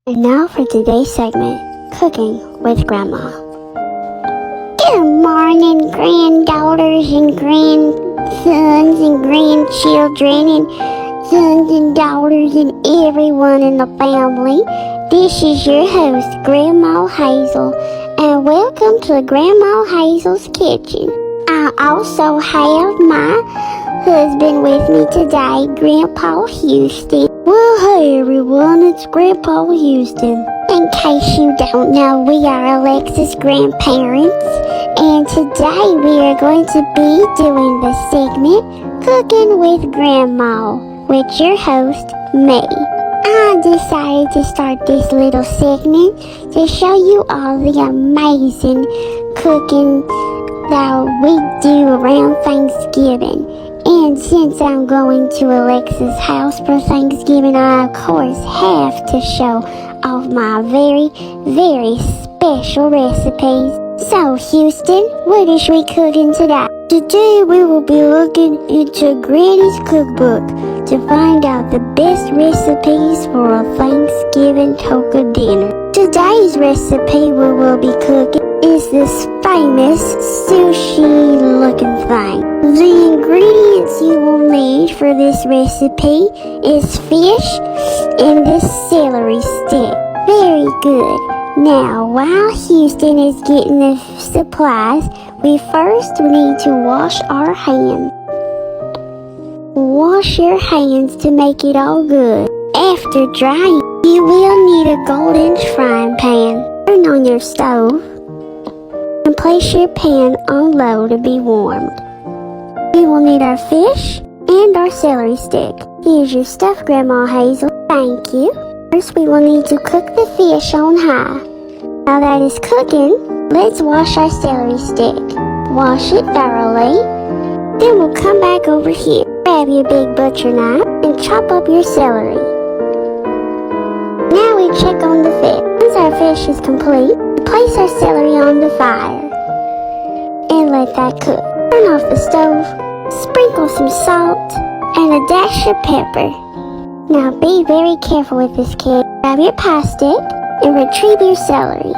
And now for today's segment, Cooking with Grandma. Good morning, granddaughters and grandsons and grandchildren and sons and daughters and everyone in the family. This is your host, Grandma Hazel, and welcome to Grandma Hazel's Kitchen. I also have my husband with me today, Grandpa Houston. Well, hey everyone, it's Grandpa Houston. In case you don't know, we are Alexa's grandparents, and today we are going to be doing the segment Cooking with Grandma with your host, me. I decided to start this little segment to show you all the amazing cooking that we do around Thanksgiving. And since I'm going to Alexa's house for Thanksgiving, I of course have to show off my very, very special recipes. So Houston, what is we cooking today? Today we will be looking into Granny's cookbook to find out the best recipes for a Thanksgiving toka dinner. Today's recipe we will be cooking is this famous sushi looking thing. The ingredients you will need for this recipe is fish and this celery stick. Very good. Now, while Houston is getting the supplies, we first need to wash our hands. Wash your hands to make it all good. After drying, you will need a golden frying pan. Turn on your stove and place your pan on low to be warmed. We will need our fish and our celery stick. Here's your stuff, Grandma Hazel. Thank you. First, we will need to cook the fish on high. Now that is cooking, let's wash our celery stick. Wash it thoroughly. Then we'll come back over here. Grab your big butcher knife and chop up your celery. Now we check on the fish. Once our fish is complete, we place our celery on the fire and let that cook. Turn off the stove, sprinkle some salt, and a dash of pepper. Now be very careful with this, kid. Grab your pie stick and retrieve your celery.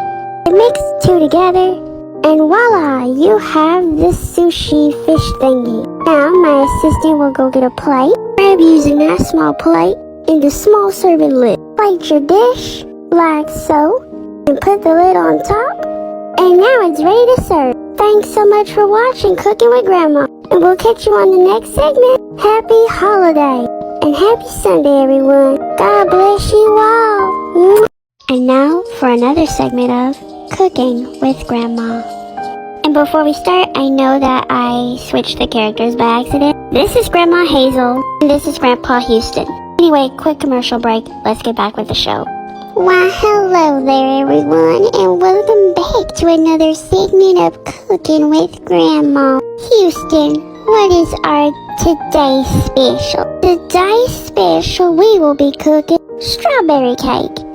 Mix the two together, and voila, you have the sushi fish thingy. Now my assistant will go get a plate. Grab using that small plate and the small serving lid. Plate your dish like so, and put the lid on top, and now it's ready to serve. Thanks so much for watching Cooking with Grandma, and we'll catch you on the next segment. Happy holiday, and happy Sunday, everyone. God bless you all. And now for another segment of Cooking with Grandma. And before we start, I know that I switched the characters by accident. This is Grandma Hazel, and this is Grandpa Houston. Anyway, quick commercial break. Let's get back with the show. Why, hello there, everyone, and welcome back to another segment of Cooking with Grandma. Houston, what is our today's special? Today's special, we will be cooking strawberry cake.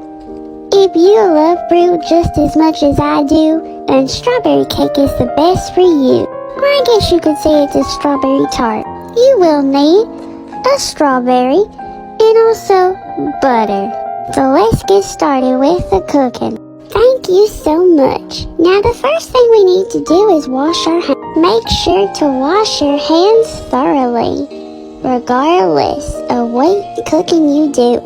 If you love fruit just as much as I do, then strawberry cake is the best for you. Or I guess you could say it's a strawberry tart. You will need a strawberry and also butter. So let's get started with the cooking. Thank you so much. Now the first thing we need to do is wash our hands. Make sure to wash your hands thoroughly, regardless of what cooking you do.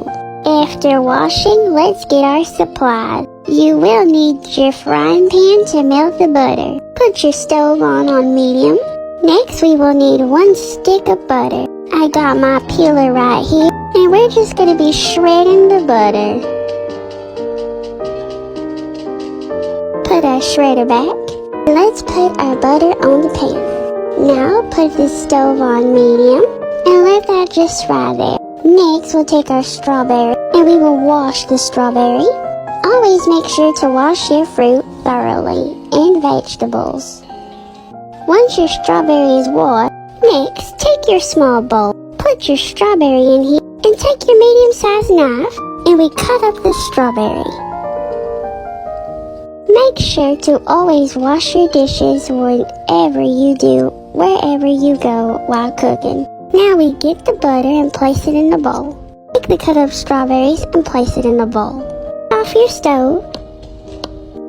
After washing, let's get our supplies. You will need your frying pan to melt the butter. Put your stove on medium. Next, we will need 1 stick of butter. I got my peeler right here, and we're just going to be shredding the butter. Put our shredder back. Let's put our butter on the pan. Now put the stove on medium, and let that just fry there. Next, we'll take our strawberry, and we will wash the strawberry. Always make sure to wash your fruit thoroughly, and vegetables. Once your strawberry is washed, next, take your small bowl, put your strawberry in here, and take your medium-sized knife, and we cut up the strawberry. Make sure to always wash your dishes wherever you go while cooking. Now we get the butter and place it in the bowl. Take the cut up strawberries and place it in the bowl. off your stove.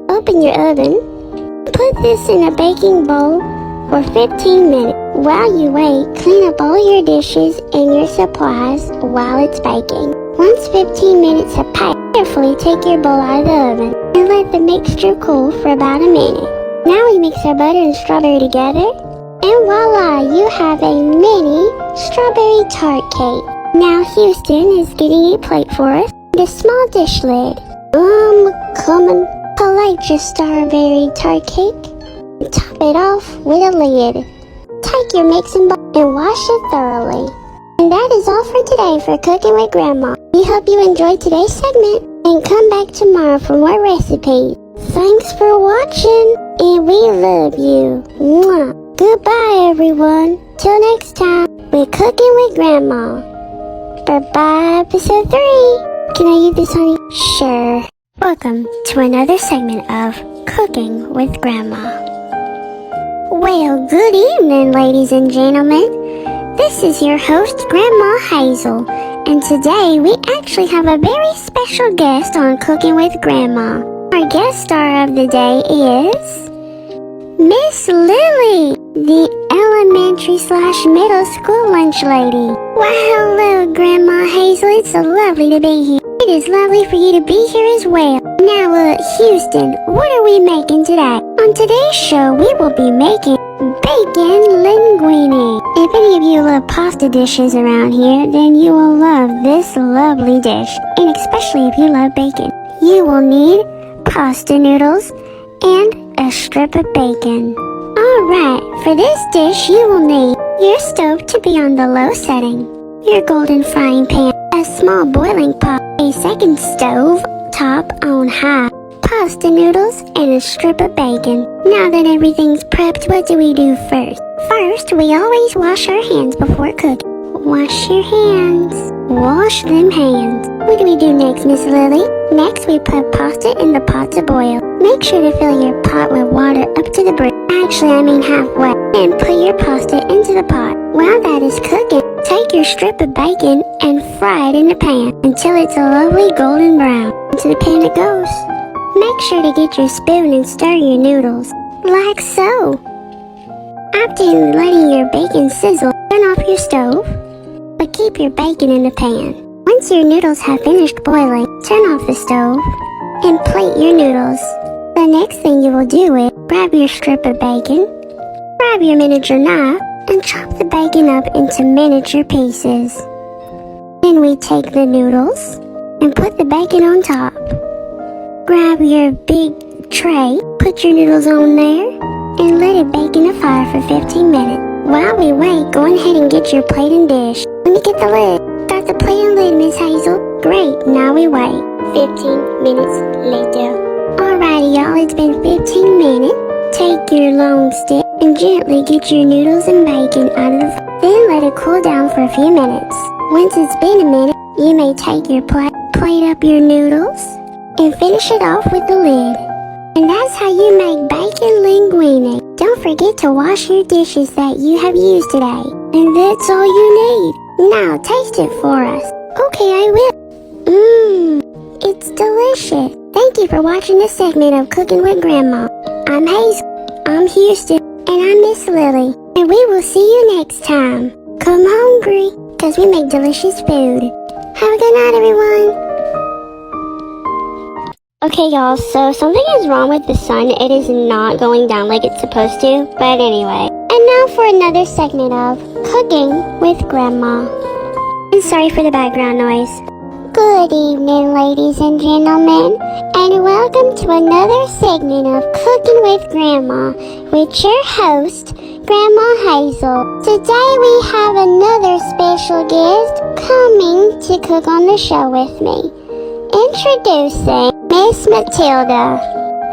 Open your oven. Put this in a baking bowl for 15 minutes. While you wait, clean up all your dishes and your supplies while it's baking. Once 15 minutes have passed, carefully take your bowl out of the oven and let the mixture cool for about a minute. Now we mix our butter and strawberry together, and voila, you have a mini strawberry tart cake. Now Houston is getting a plate for us and a small dish lid. Come and collate your strawberry tart cake and top it off with a lid. Take your mixing bowl and wash it thoroughly. And that is all for today for Cooking with Grandma. We hope you enjoyed today's segment and come back tomorrow for more recipes. Thanks for watching, and we love you. Mwah. Goodbye, everyone. Till next time, we're Cooking with Grandma. Bye-bye, episode 3. Can I use this, honey? Sure. Welcome to another segment of Cooking with Grandma. Well, good evening, ladies and gentlemen. This is your host, Grandma Hazel, and today we actually have a very special guest on Cooking with Grandma. Our guest star of the day is Miss Lily, the elementary/middle school lunch lady. Well, hello, Grandma Hazel. It's so lovely to be here. It is lovely for you to be here as well. Now, Houston, what are we making today? On today's show, we will be making bacon linguine. If any of you love pasta dishes around here, then you will love this lovely dish, and especially if you love bacon. You will need pasta noodles and a strip of bacon. Alright, for this dish you will need your stove to be on the low setting, your golden frying pan, a small boiling pot, a second stove top on high, pasta noodles, and a strip of bacon. Now that everything's prepped, what do we do first? First, we always wash our hands before cooking. Wash your hands. Wash them hands. What do we do next, Miss Lily? Next, we put pasta in the pot to boil. Make sure to fill your pot with water up to the brim. Actually, I mean halfway. And put your pasta into the pot. While that is cooking, take your strip of bacon and fry it in the pan until it's a lovely golden brown. Into the pan it goes. Make sure to get your spoon and stir your noodles, like so. After letting your bacon sizzle, turn off your stove, but keep your bacon in the pan. Once your noodles have finished boiling, turn off the stove and plate your noodles. The next thing you will do is grab your strip of bacon, grab your miniature knife, and chop the bacon up into miniature pieces. Then we take the noodles and put the bacon on top. Grab your big tray, put your noodles on there, and let it bake in the fire for 15 minutes. While we wait, go ahead and get your plate and dish. Let me get the lid. Got the plate and lid, Miss Hazel. Great, now we wait. 15 minutes later. Alrighty, y'all, it's been 15 minutes. Take your long stick and gently get your noodles and bacon out of the fire. Then let it cool down for a few minutes. Once it's been a minute, you may take your plate up your noodles, and finish it off with the lid. And that's how you make bacon linguine. Don't forget to wash your dishes that you have used today. And that's all you need. Now taste it for us. Okay, I will. It's delicious. Thank you for watching this segment of Cooking with Grandma. I'm Hazel, I'm Houston, and I'm Miss Lily. And we will see you next time. Come hungry, because we make delicious food. Have a good night, everyone. Okay, y'all, so something is wrong with the sun. It is not going down like it's supposed to, but anyway. And now for another segment of Cooking with Grandma. And sorry for the background noise. Good evening, ladies and gentlemen, and welcome to another segment of Cooking with Grandma with your host, Grandma Hazel. Today we have another special guest coming to cook on the show with me. Introducing Miss Matilda.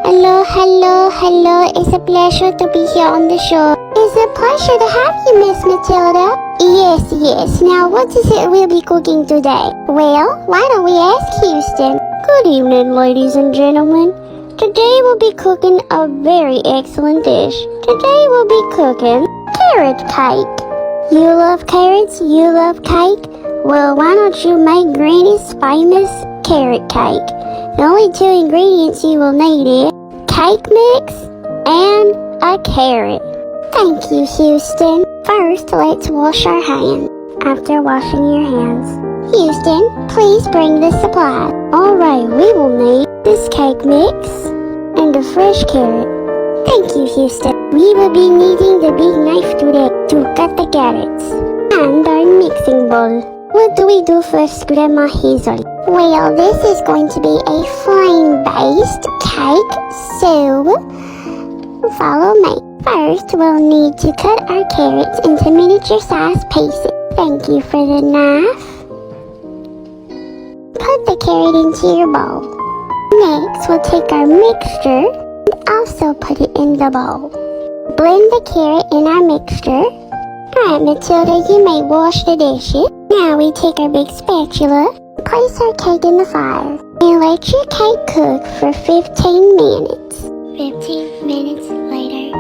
Hello, hello, hello. It's a pleasure to be here on the show. It's a pleasure to have you, Miss Matilda. Yes. Now, what is it we'll be cooking today? Well, why don't we ask Houston? Good evening, ladies and gentlemen. Today we'll be cooking a very excellent dish. Today we'll be cooking carrot cake. You love carrots? You love cake? Well, why don't you make Granny's famous carrot cake? The only two ingredients you will need is cake mix and a carrot. Thank you, Houston. First, let's wash our hands. After washing your hands, Houston, please bring the supplies. Alright, we will need this cake mix and a fresh carrot. Thank you, Houston. We will be needing the big knife today to cut the carrots. And our mixing bowl. What do we do first, Grandma Hazel? Well, this is going to be a flame-based cake, so follow me. First, we'll need to cut our carrots into miniature-sized pieces. Thank you for the knife. Put the carrot into your bowl. Next, we'll take our mixture and also put it in the bowl. Blend the carrot in our mixture. Alright, Matilda, you may wash the dishes. Now we take our big spatula, place our cake in the fire, and let your cake cook for 15 minutes. 15 minutes later.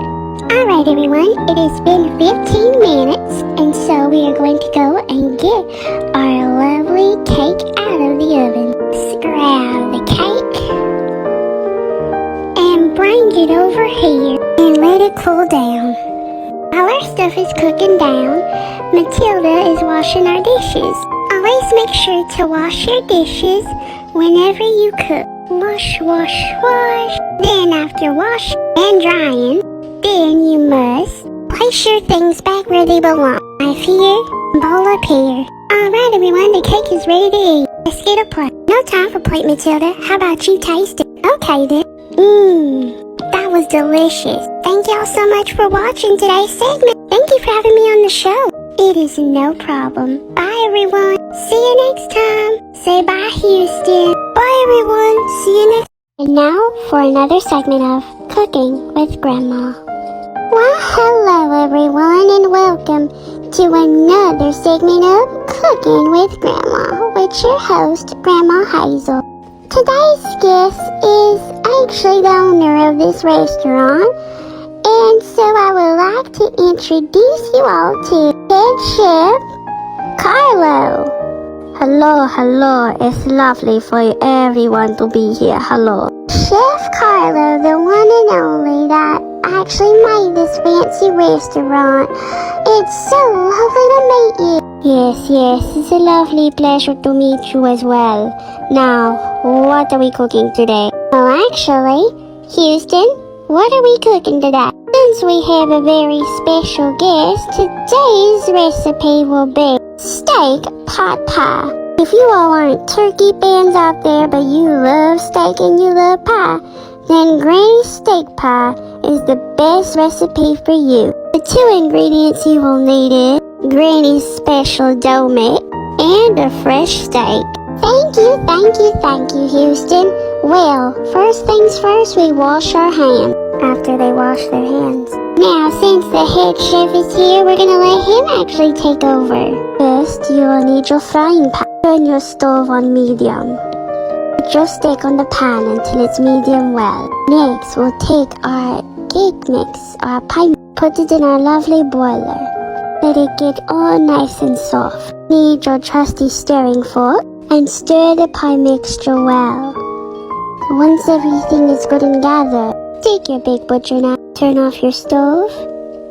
Alright everyone, it has been 15 minutes, and so we are going to go and get our lovely cake out of the oven. Grab the cake and bring it over here and let it cool down. While our stuff is cooking down, Matilda is washing our dishes. Always make sure to wash your dishes whenever you cook. Wash, wash, wash. Then after washing and drying, then you must place your things back where they belong. Knife here, bowl up here. Alright everyone, the cake is ready to eat. Let's get a plate. No time for plate, Matilda. How about you taste it? Okay then. That was delicious. Thank y'all so much for watching today's segment. Thank you for having me on the show. It is no problem. Bye everyone. See you next time. Say bye, Houston. Bye everyone. See you next time. And now for another segment of Cooking with Grandma. Well, hello everyone and welcome to another segment of Cooking with Grandma with your host, Grandma Hazel. Today's guest is actually the owner of this restaurant, and so I would like to introduce you all to head chef Carlo. Hello, it's lovely for everyone to be here. Hello. Chef Carlo, the one and only that actually made this fancy restaurant. It's so lovely to meet you. Yes, it's a lovely pleasure to meet you as well. Now, what are we cooking today? Well, actually, Houston, what are we cooking today? Since we have a very special guest, today's recipe will be steak pot pie. If you all aren't turkey fans out there, but you love steak and you love pie, then Granny's steak pie is the best recipe for you. The two ingredients you will need is Granny's special dough mix and a fresh steak. Thank you, Houston. Well, first things first, we wash our hands after they wash their hands. Now, since the head chef is here, we're gonna let him actually take over. First, you will need your frying pan. Turn your stove on medium. Put your steak on the pan until it's medium well. Next, we'll take our cake mix, our pie mix, put it in our lovely boiler. Let it get all nice and soft. Need your trusty stirring fork and stir the pie mixture well. Once everything is good and gathered, take your big butcher knife, turn off your stove,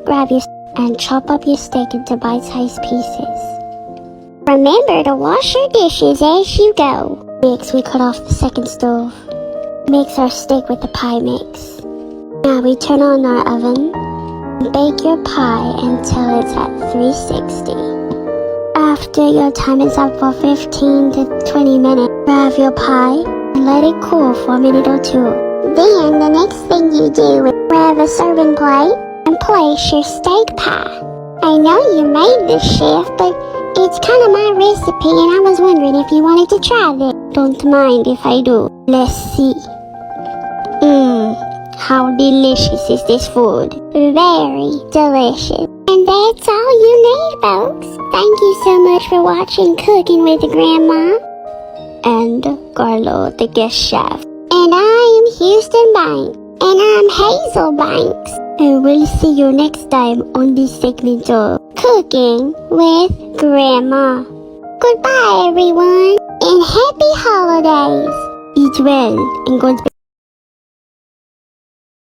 grab your and chop up your steak into bite-sized pieces. Remember to wash your dishes as you go. Next, we cut off the second stove. Mix our steak with the pie mix. Now we turn on our oven and bake your pie until it's at 360. After your time is up for 15 to 20 minutes, grab your pie and let it cool for a minute or two. Then the next thing you do is grab a serving plate and place your steak pie. I know you made this, chef, but it's kind of my recipe and I was wondering if you wanted to try this. Don't mind if I do. Let's see. How delicious is this food? Very delicious. And that's all you need, folks. Thank you so much for watching Cooking with Grandma and Carlo, the guest chef. And I am Houston Banks. And I'm Hazel Banks. And we'll see you next time on this segment of Cooking with Grandma. Goodbye, everyone, and happy holidays. Eat well and go to bed.